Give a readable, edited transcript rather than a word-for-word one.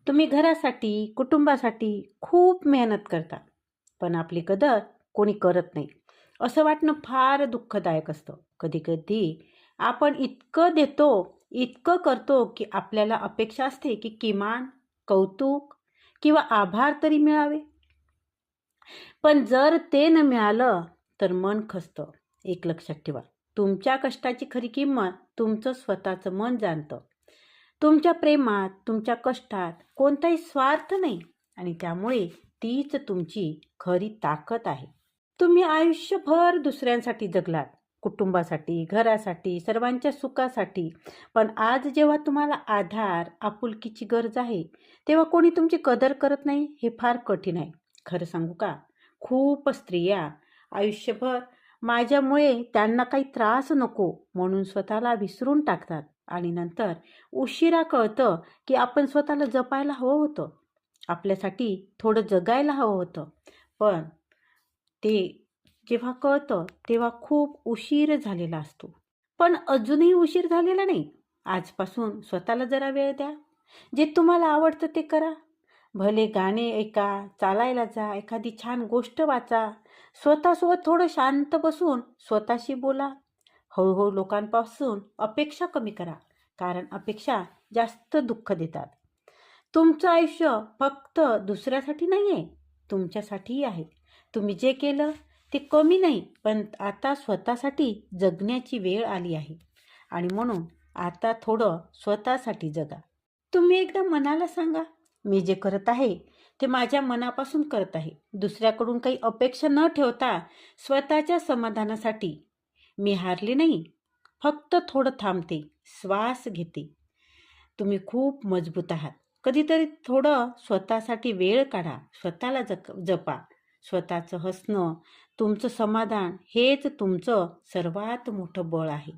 तुम्ही घरासाठी, कुटुंबासाठी खूप मेहनत करता, पण आपली कदर कोणी करत नाही. असं वाटणं फार दुःखदायक असतं. कधी-कधी आपण इतकं देतो, इतकं करतो, की आपल्याला अपेक्षा असते, की किमान कौतुक किंवा आभार तरी मिळावे. पण जर ते न मिळालं, तर मन खचतं. एक लक्षात ठेवा, तुमच्या कष्टाची खरी किंमत तुमचं स्वतःचं मन जाणतं. तुमच्या प्रेमात, तुमच्या कष्टात कोणताही स्वार्थ नाही आणि त्यामुळे तीच तुमची खरी ताकद आहे. तुम्ही आयुष्यभर दुसऱ्यांसाठी जगलात, कुटुंबासाठी, घरासाठी, सर्वांच्या सुखासाठी. पण आज जेव्हा तुम्हाला आधार, आपुलकीची गरज आहे, तेव्हा कोणी तुमची कदर करत नाही, हे फार कठीण आहे. खरं सांगू का? खूप स्त्रिया आयुष्यभर माझ्यामुळे त्यांना काही त्रास नको म्हणून स्वतःला विसरून टाकतात आणि नंतर उशिरा कळतं की आपण स्वतःला जपायला हवं होतं. आपल्यासाठी थोडं जगायला हवं होतं. पण ते जेव्हा कळतं तेव्हा खूप उशीर झालेला असतो. पण अजूनही उशीर झालेला नाही. आजपासून स्वतःला जरा वेळ द्या. जे तुम्हाला आवडतं ते करा. भले गाणे ऐका, चालायला जा, एखादी छान गोष्ट वाचा. स्वतःसोबत थोडं शांत बसून स्वतःशी बोला. हळूहळू लोकांपासून अपेक्षा कमी करा, कारण अपेक्षा जास्त दुःख देतात. तुमचं आयुष्य फक्त दुसऱ्यासाठी नाही आहे, तुमच्यासाठीही आहे. तुम्ही जे केलं ते कमी नाही, पण आता स्वतःसाठी जगण्याची वेळ आली आहे आणि म्हणून आता थोडं स्वतःसाठी जगा. तुम्ही एकदा मनाला सांगा, मी जे करत आहे ते माझ्या मनापासून करत आहे. दुसऱ्याकडून काही अपेक्षा न ठेवता स्वतःच्या समाधानासाठी. मी हारले नाही, फक्त थोडं थांबते, श्वास घेते. तुम्ही खूप मजबूत आहात. कधीतरी थोडं स्वतःसाठी वेळ काढा, स्वतःला जपा. स्वतःचं हसणं, तुमचं समाधान हेच तुमचं सर्वात मोठं बळ आहे.